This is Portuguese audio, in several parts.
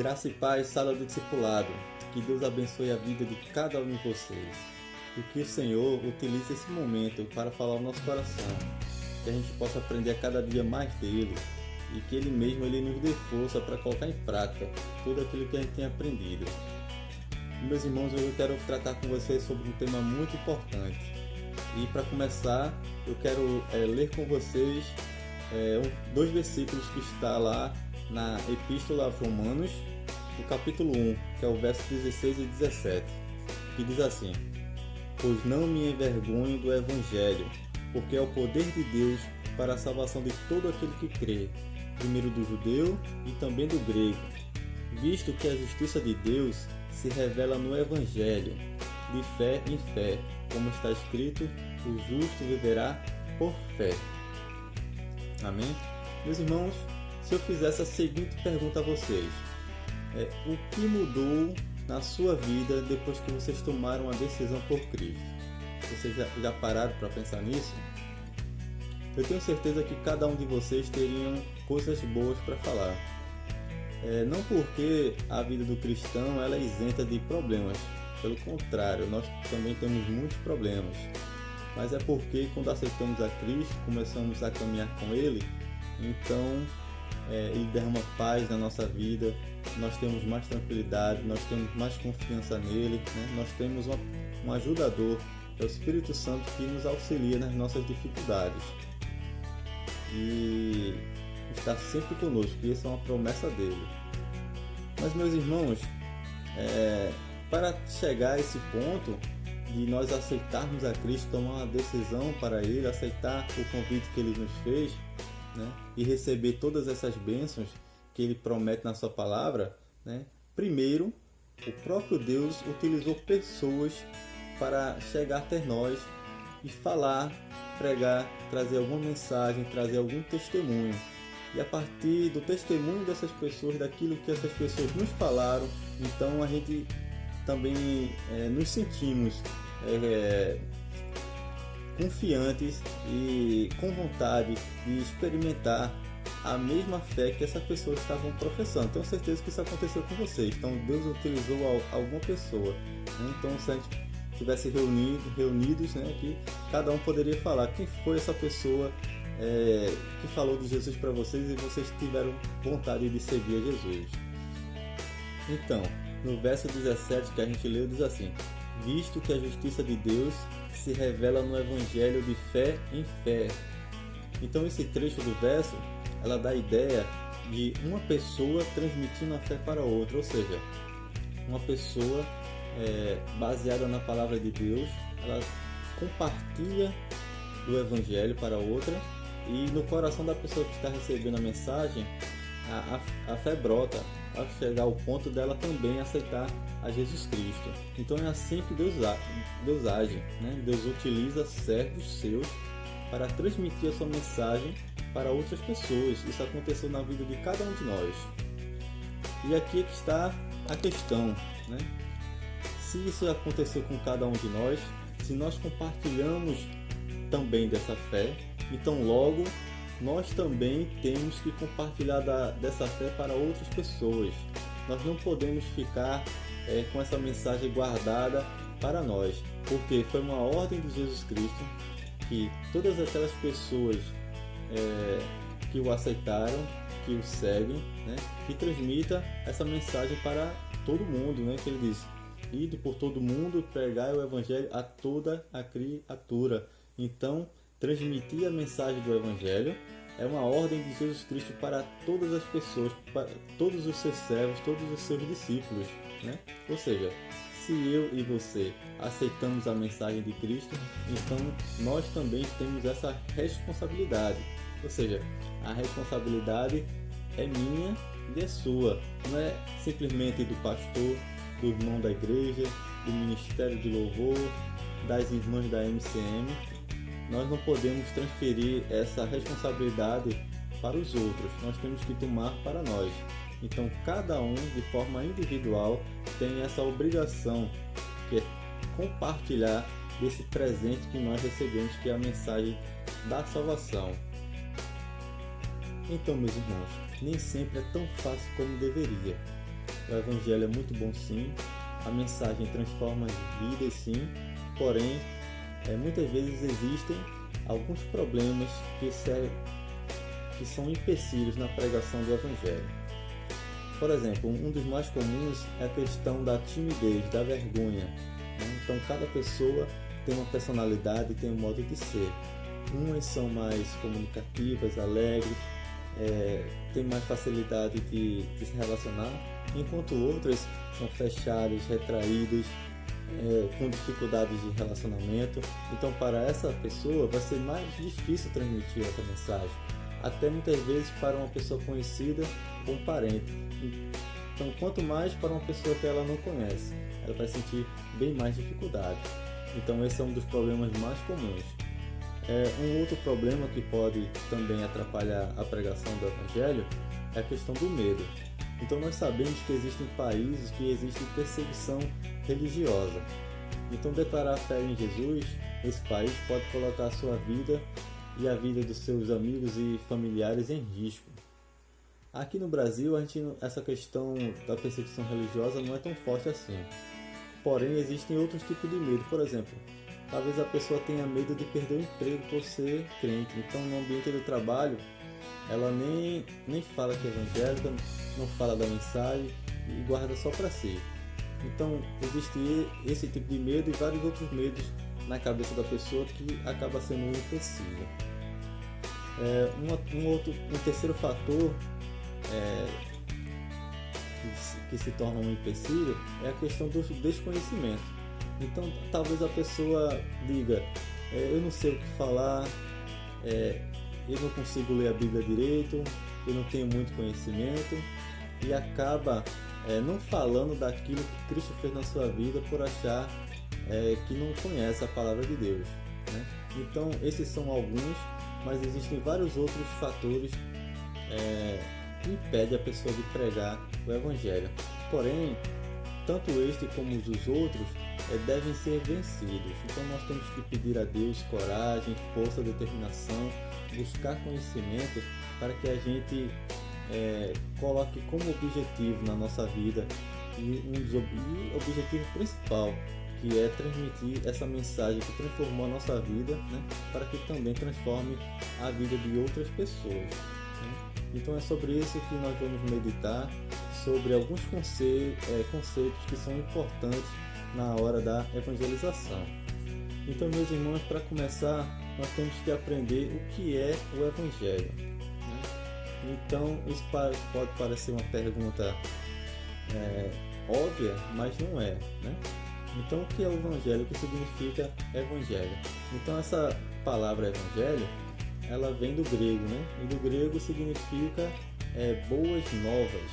Graça e paz, sala do discipulado. Que Deus abençoe a vida de cada um de vocês. E que o Senhor utilize esse momento para falar ao nosso coração. Que a gente possa aprender a cada dia mais dele. E que ele mesmo nos dê força para colocar em prática tudo aquilo que a gente tem aprendido. Meus irmãos, hoje eu quero tratar com vocês sobre um tema muito importante. E para começar, eu quero ler com vocês dois versículos que está lá na Epístola aos Romanos, no capítulo 1, que é o verso 16 e 17, que diz assim: Pois não me envergonho do Evangelho, porque é o poder de Deus para a salvação de todo aquele que crê, primeiro do judeu e também do grego, visto que a justiça de Deus se revela no Evangelho, de fé em fé, como está escrito, o justo viverá por fé. Amém? Meus irmãos, se eu fizesse a seguinte pergunta a vocês: o que mudou na sua vida depois que vocês tomaram a decisão por Cristo? Vocês já pararam para pensar nisso? Eu tenho certeza que cada um de vocês teriam coisas boas para falar. Não porque a vida do cristão ela é isenta de problemas. Pelo contrário, nós também temos muitos problemas. Mas é porque quando aceitamos a Cristo, começamos a caminhar com Ele, então Ele derrama paz na nossa vida, nós temos mais tranquilidade, nós temos mais confiança nele, né? Nós temos um ajudador, é o Espírito Santo que nos auxilia nas nossas dificuldades. E está sempre conosco, e essa é uma promessa dele. Mas, meus irmãos, para chegar a esse ponto de nós aceitarmos a Cristo, tomar uma decisão para Ele, aceitar o convite que Ele nos fez, né, e receber todas essas bênçãos que Ele promete na sua palavra, né, primeiro, o próprio Deus utilizou pessoas para chegar até nós e falar, pregar, trazer alguma mensagem, trazer algum testemunho. E a partir do testemunho dessas pessoas, daquilo que essas pessoas nos falaram, então a gente também nos sentimos confiantes e com vontade de experimentar a mesma fé que essas pessoas estavam professando. Tenho certeza que isso aconteceu com vocês. Então Deus utilizou alguma pessoa, né? Então se a gente estivesse reunidos, né, que cada um poderia falar quem foi essa pessoa que falou de Jesus para vocês e vocês tiveram vontade de seguir a Jesus. Então, no verso 17 que a gente leu, diz assim: Visto que a justiça de Deus se revela no Evangelho de fé em fé. Então esse trecho do verso, ela dá a ideia de uma pessoa transmitindo a fé para outra, ou seja, uma pessoa baseada na palavra de Deus, ela compartilha do Evangelho para outra, e no coração da pessoa que está recebendo a mensagem, a fé brota, a chegar ao ponto dela também aceitar a Jesus Cristo. Então é assim que Deus age, né? Deus utiliza servos seus para transmitir a sua mensagem para outras pessoas. Isso aconteceu na vida de cada um de nós. E aqui é que está a questão, né? Se isso aconteceu com cada um de nós, se nós compartilhamos também dessa fé, então logo nós também temos que compartilhar dessa fé para outras pessoas. Nós não podemos ficar com essa mensagem guardada para nós, porque foi uma ordem de Jesus Cristo que todas aquelas pessoas que o aceitaram, que o seguem, né, que transmita essa mensagem para todo mundo, né, que ele diz: Ide por todo mundo, pregai o Evangelho a toda a criatura. Então, transmitir a mensagem do Evangelho é uma ordem de Jesus Cristo para todas as pessoas, para todos os seus servos, todos os seus discípulos, né? Ou seja, se eu e você aceitamos a mensagem de Cristo, então nós também temos essa responsabilidade. Ou seja, a responsabilidade é minha e é sua. Não é simplesmente do pastor, do irmão da igreja, do ministério de louvor, das irmãs da MCM. Nós não podemos transferir essa responsabilidade para os outros, nós temos que tomar para nós. Então cada um, de forma individual, tem essa obrigação, que é compartilhar desse presente que nós recebemos, que é a mensagem da salvação. Então, meus irmãos, nem sempre é tão fácil como deveria. O Evangelho é muito bom sim, a mensagem transforma vidas sim, porém muitas vezes existem alguns problemas que são empecilhos na pregação do Evangelho. Por exemplo, um dos mais comuns é a questão da timidez, da vergonha, né? Então cada pessoa tem uma personalidade, tem um modo de ser. Umas são mais comunicativas, alegres, têm mais facilidade de se relacionar, enquanto outras são fechadas, retraídas, com dificuldades de relacionamento. Então para essa pessoa vai ser mais difícil transmitir essa mensagem, até muitas vezes para uma pessoa conhecida ou um parente. Então quanto mais para uma pessoa que ela não conhece, ela vai sentir bem mais dificuldade. Então esse é um dos problemas mais comuns. Um outro problema que pode também atrapalhar a pregação do Evangelho é a questão do medo. Então nós sabemos que existem países que existe perseguição religiosa. Então declarar a fé em Jesus nesse país pode colocar a sua vida e a vida dos seus amigos e familiares em risco. Aqui no Brasil, essa questão da perseguição religiosa não é tão forte assim. Porém, existem outros tipos de medo. Por exemplo, talvez a pessoa tenha medo de perder o emprego por ser crente. Então, no ambiente do trabalho, ela nem fala que é evangélica, não fala da mensagem e guarda só para si. Então, existe esse tipo de medo e vários outros medos na cabeça da pessoa que acaba sendo um empecilho. Um terceiro fator que se torna um empecilho é a questão do desconhecimento. Então talvez a pessoa diga, eu não sei o que falar, eu não consigo ler a Bíblia direito, eu não tenho muito conhecimento, e acaba não falando daquilo que Cristo fez na sua vida por achar que não conhece a palavra de Deus, né? Então esses são alguns, mas existem vários outros fatores que impede a pessoa de pregar o Evangelho. Porém, tanto este como os outros devem ser vencidos. Então nós temos que pedir a Deus coragem, força, determinação, buscar conhecimento para que a gente coloque como objetivo na nossa vida e objetivo principal, que é transmitir essa mensagem que transformou a nossa vida, né, para que também transforme a vida de outras pessoas, né? Então é sobre isso que nós vamos meditar, sobre alguns conceitos que são importantes na hora da evangelização. Então, meus irmãos, para começar, nós temos que aprender o que é o Evangelho, né? Então, isso pode parecer uma pergunta óbvia, mas não é, né? Então, o que é o Evangelho? O que significa Evangelho? Então, essa palavra Evangelho, ela vem do grego, né? E do grego significa boas novas,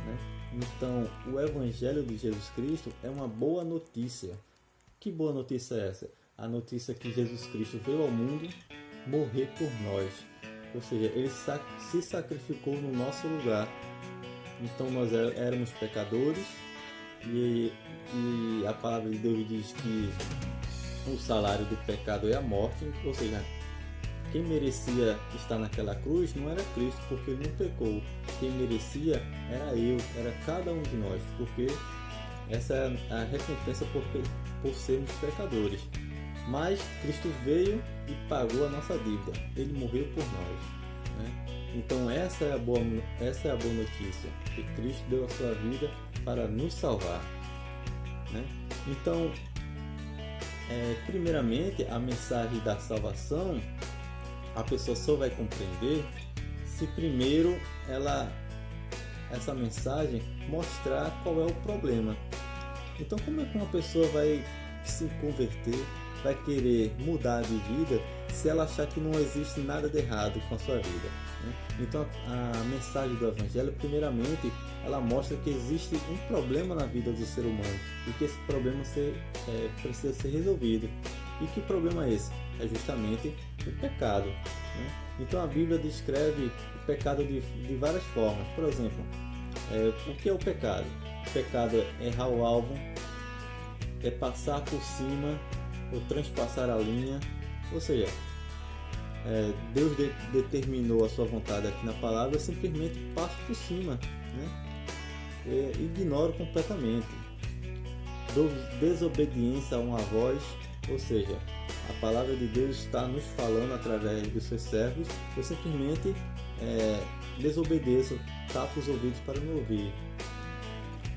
né? Então, o Evangelho de Jesus Cristo é uma boa notícia. Que boa notícia é essa? A notícia que Jesus Cristo veio ao mundo morrer por nós. Ou seja, Ele se sacrificou no nosso lugar. Então, nós éramos pecadores e a palavra de Deus diz que o salário do pecado é a morte. Ou seja, quem merecia estar naquela cruz não era Cristo, porque Ele não pecou. Quem merecia era era cada um de nós, porque essa é a recompensa por sermos pecadores. Mas Cristo veio e pagou a nossa dívida. Ele morreu por nós, né? Então essa é a boa notícia, que Cristo deu a sua vida para nos salvar, né? Então, primeiramente, a mensagem da salvação a pessoa só vai compreender se primeiro essa mensagem mostrar qual é o problema. Então, como é que uma pessoa vai se converter, vai querer mudar de vida se ela achar que não existe nada de errado com a sua vida, né? Então, a mensagem do Evangelho, primeiramente, ela mostra que existe um problema na vida do ser humano e que esse problema precisa ser resolvido. E que problema é esse? É justamente o pecado, né? Então a Bíblia descreve o pecado de várias formas. Por exemplo, o que é o pecado? O pecado é errar o alvo, é passar por cima ou transpassar a linha. Ou seja, Deus determinou a sua vontade aqui na palavra, simplesmente passa por cima, né? ignoram completamente. Desobediência a uma voz, ou seja, a palavra de Deus está nos falando através dos seus servos, eu simplesmente desobedeço, tapo os ouvidos para não ouvir.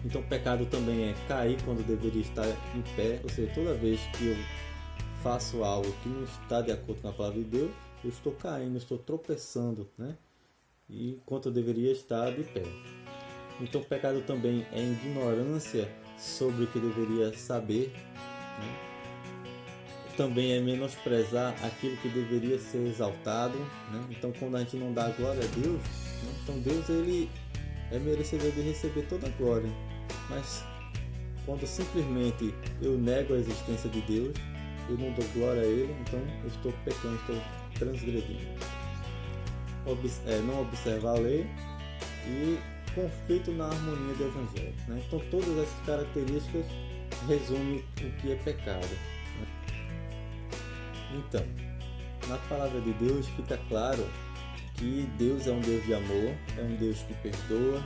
Então pecado também é cair quando deveria estar em pé, ou seja, toda vez que eu faço algo que não está de acordo com a palavra de Deus, eu estou caindo, estou tropeçando, né? E enquanto eu deveria estar de pé. Então pecado também é ignorância sobre o que deveria saber, né? Também é menosprezar aquilo que deveria ser exaltado, né? Então quando a gente não dá glória a Deus, né? Então Deus ele é merecedor de receber toda a glória, mas quando simplesmente eu nego a existência de Deus, eu não dou glória a Ele, então eu estou pecando, estou transgredindo. Não observar a lei e conflito na harmonia do Evangelho, né? Então todas essas características resumem o que é pecado, né? Então, na palavra de Deus fica claro que Deus é um Deus de amor, é um Deus que perdoa,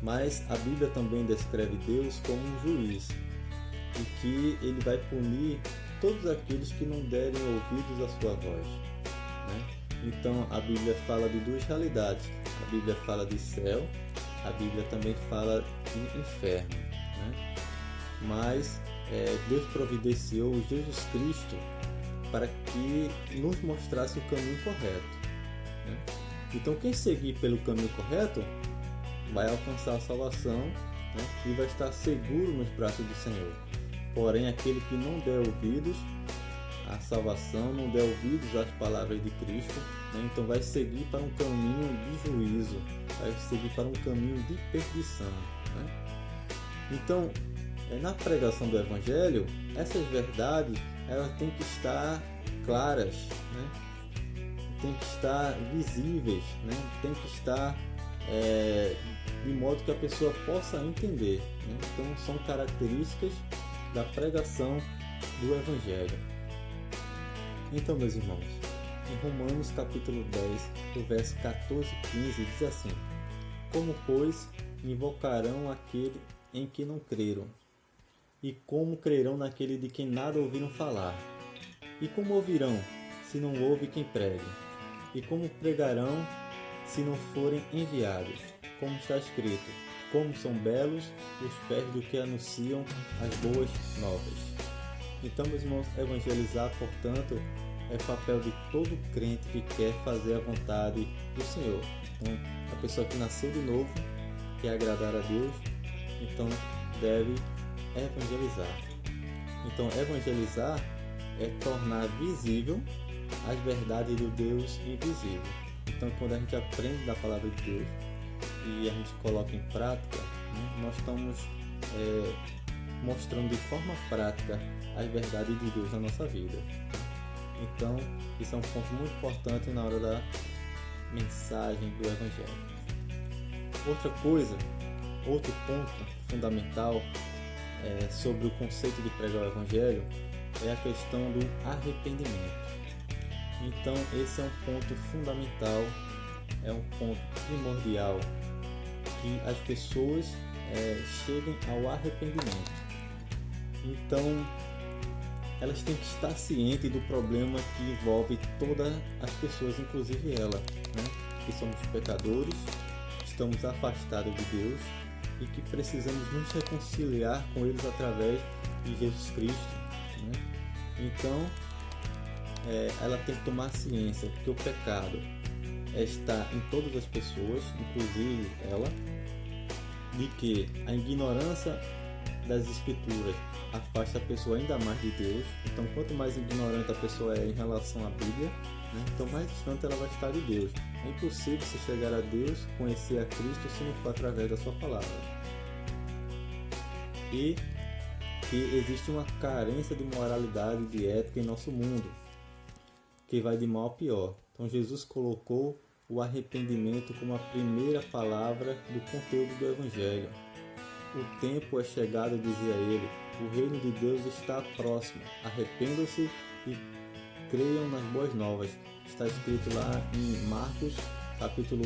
mas a Bíblia também descreve Deus como um juiz e que Ele vai punir todos aqueles que não derem ouvidos à sua voz, né? Então a Bíblia fala de duas realidades, a Bíblia fala de céu, a Bíblia também fala de inferno, né? Mas Deus providenciou Jesus Cristo para que nos mostrasse o caminho correto, né? Então quem seguir pelo caminho correto vai alcançar a salvação, né? E vai estar seguro nos braços do Senhor. Porém aquele que não der ouvidos à salvação, não der ouvidos às palavras de Cristo, né? Então vai seguir para um caminho de juízo, vai seguir para um caminho de perdição, né? Então na pregação do Evangelho, essas verdades elas têm que estar claras, né? Tem que estar visíveis, né? Tem que estar de modo que a pessoa possa entender, né? Então são características da pregação do Evangelho. Então, meus irmãos, em Romanos capítulo 10, do verso 14 e 15, diz assim: Como, pois, invocarão aquele em que não creram? E como crerão naquele de quem nada ouviram falar? E como ouvirão, se não ouve quem pregue? E como pregarão, se não forem enviados? Como está escrito: Como são belos os pés do que anunciam as boas novas. Então, meus irmãos, evangelizar, portanto, é papel de todo crente que quer fazer a vontade do Senhor. Então, a pessoa que nasceu de novo, quer agradar a Deus, então deve evangelizar. Então, evangelizar é tornar visível as verdades do Deus invisível. Então, quando a gente aprende da palavra de Deus e a gente coloca em prática, né, nós estamos mostrando de forma prática as verdades de Deus na nossa vida. Então, isso é um ponto muito importante na hora da mensagem do Evangelho. Outra coisa, outro ponto fundamental sobre o conceito de pregar o Evangelho é a questão do arrependimento. Então, esse é um ponto fundamental, é um ponto primordial, que as pessoas cheguem ao arrependimento. Então, elas têm que estar cientes do problema que envolve todas as pessoas, inclusive ela, né? Que somos pecadores, estamos afastados de Deus e que precisamos nos reconciliar com eles através de Jesus Cristo, né? Então, ela tem que tomar ciência, porque o pecado está em todas as pessoas, inclusive ela, de que a ignorância das Escrituras afasta a pessoa ainda mais de Deus. Então, quanto mais ignorante a pessoa é em relação à Bíblia, né, então mais distante ela vai estar de Deus. É impossível se chegar a Deus, conhecer a Cristo, se não for através da sua palavra. E que existe uma carência de moralidade e de ética em nosso mundo, que vai de mal a pior. Então, Jesus colocou o arrependimento como a primeira palavra do conteúdo do Evangelho. O tempo é chegado, dizia ele, o reino de Deus está próximo. Arrependam-se e creiam nas boas novas. Está escrito lá em Marcos, capítulo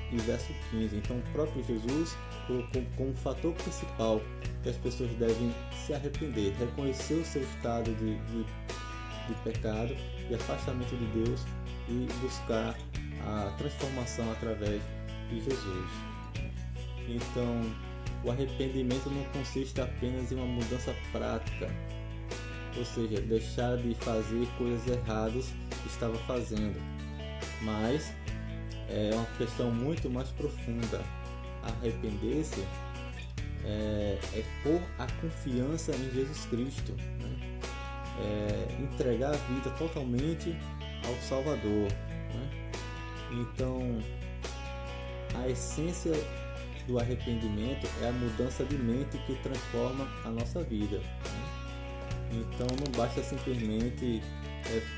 1, e verso 15. Então o próprio Jesus colocou como fator principal que as pessoas devem se arrepender, reconhecer o seu estado de pecado e afastamento de Deus e buscar a transformação através de Jesus. Então, o arrependimento não consiste apenas em uma mudança prática, ou seja, deixar de fazer coisas erradas que estava fazendo, mas é uma questão muito mais profunda. Arrepender-se é pôr a confiança em Jesus Cristo, né? Entregar a vida totalmente ao Salvador, né? Então, a essência do arrependimento é a mudança de mente que transforma a nossa vida, né? Então, não basta simplesmente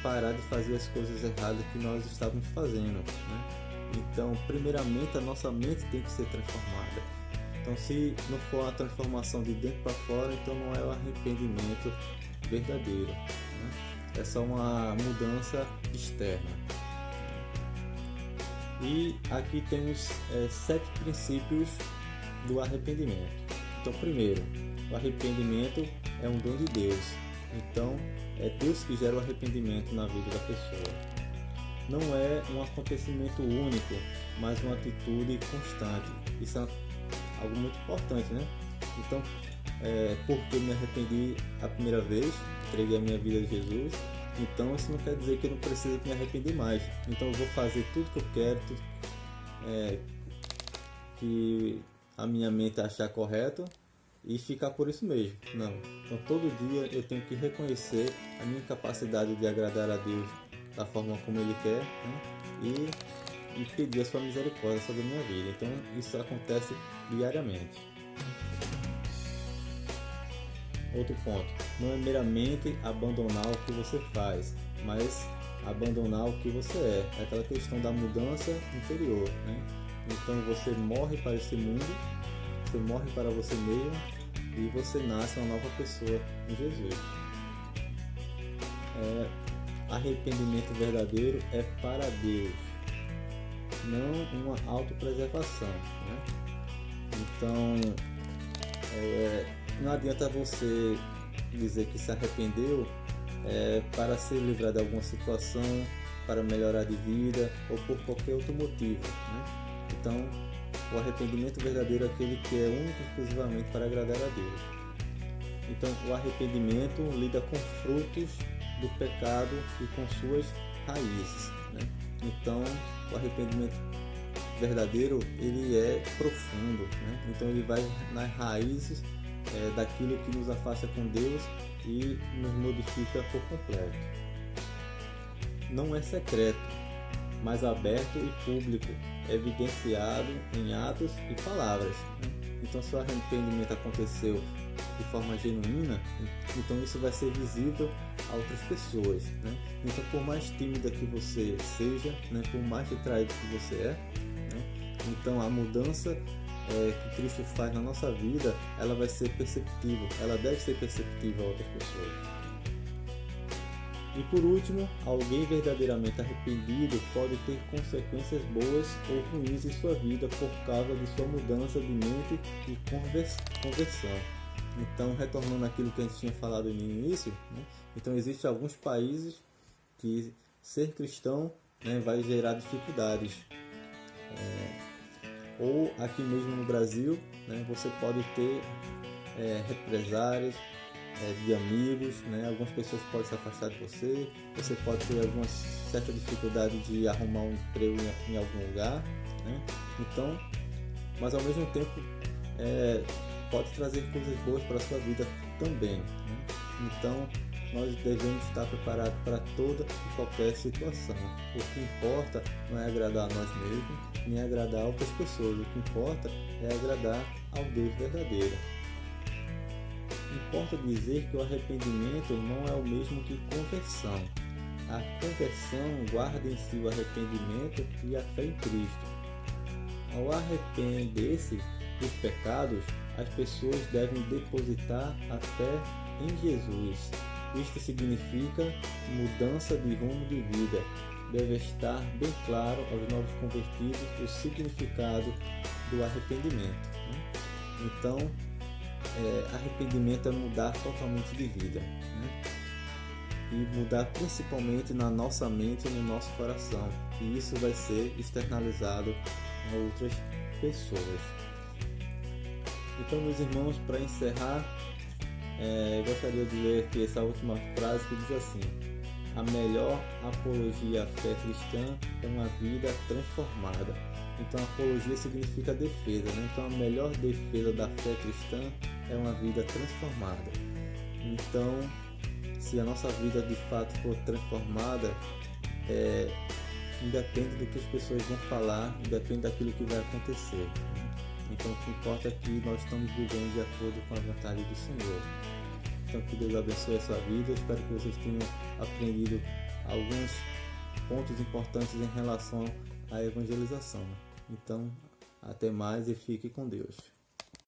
parar de fazer as coisas erradas que nós estávamos fazendo, né? Então, primeiramente, a nossa mente tem que ser transformada. Então, se não for a transformação de dentro para fora, então não é o arrependimento verdadeiro, né? É só uma mudança externa. E aqui temos 7 princípios do arrependimento. Então, primeiro, o arrependimento é um dom de Deus. Então, é Deus que gera o arrependimento na vida da pessoa. Não é um acontecimento único, mas uma atitude constante. Isso é algo muito importante, né? Então, porque me arrependi a primeira vez, entreguei a minha vida a Jesus, então isso não quer dizer que eu não preciso me arrepender mais. Então eu vou fazer tudo que eu quero, tudo que a minha mente achar correto e ficar por isso mesmo. Não. Então todo dia eu tenho que reconhecer a minha capacidade de agradar a Deus da forma como Ele quer, né? E pedir a sua misericórdia sobre a minha vida. Então isso acontece diariamente. Outro ponto, não é meramente abandonar o que você faz, mas abandonar o que você é. É aquela questão da mudança interior, né? Então você morre para esse mundo, você morre para você mesmo e você nasce uma nova pessoa em Jesus. Arrependimento verdadeiro é para Deus, não uma autopreservação, né? Então, não adianta você dizer que se arrependeu para se livrar de alguma situação, para melhorar de vida ou por qualquer outro motivo, né? Então, o arrependimento verdadeiro é aquele que é único e exclusivamente para agradar a Deus. Então, o arrependimento lida com frutos do pecado e com suas raízes, né? Então, o arrependimento verdadeiro, ele é profundo, né? Então ele vai nas raízes daquilo que nos afasta com Deus e nos modifica por completo. Não é secreto, mas aberto e público, evidenciado em atos e palavras, né? Então, se o arrependimento aconteceu de forma genuína, então isso vai ser visível a outras pessoas, né? Então, por mais tímida que você seja, né? Por mais retraído que você né? Então a mudança que Cristo faz na nossa vida, ela vai ser perceptível, ela deve ser perceptível a outras pessoas. E por último, alguém verdadeiramente arrependido pode ter consequências boas ou ruins em sua vida por causa de sua mudança de mente e conversão. Então, retornando àquilo que a gente tinha falado no início, né? Então existem alguns países que ser cristão, né, vai gerar dificuldades. Ou aqui mesmo no Brasil, né, você pode ter represárias de amigos, né? Algumas pessoas podem se afastar de você, você pode ter alguma certa dificuldade de arrumar um emprego em algum lugar, né? Então, mas ao mesmo tempo pode trazer coisas boas para a sua vida também, né? Então, nós devemos estar preparados para toda e qualquer situação. O que importa não é agradar a nós mesmos, nem agradar outras pessoas. O que importa é agradar ao Deus verdadeiro. Importa dizer que o arrependimento não é o mesmo que conversão. A conversão guarda em si o arrependimento e a fé em Cristo. Ao arrepender-se dos pecados, as pessoas devem depositar a fé em Jesus. Isto significa mudança de rumo de vida. deve estar bem claro aos novos convertidos o significado do arrependimento, né? Então, arrependimento é mudar totalmente de vida, né? E mudar principalmente na nossa mente e no nosso coração. E isso vai ser externalizado a outras pessoas. Então, meus irmãos, para encerrar, gostaria de ler aqui essa última frase que diz assim: a melhor apologia à fé cristã é uma vida transformada. Então, apologia significa defesa, né? Então, a melhor defesa da fé cristã é uma vida transformada. Então, se a nossa vida de fato for transformada, independe do que as pessoas vão falar, independe daquilo que vai acontecer. Então, o que importa é que nós estamos vivendo de acordo com a vontade do Senhor. Então, que Deus abençoe a sua vida. Eu espero que vocês tenham aprendido alguns pontos importantes em relação à evangelização. Então, até mais e fique com Deus.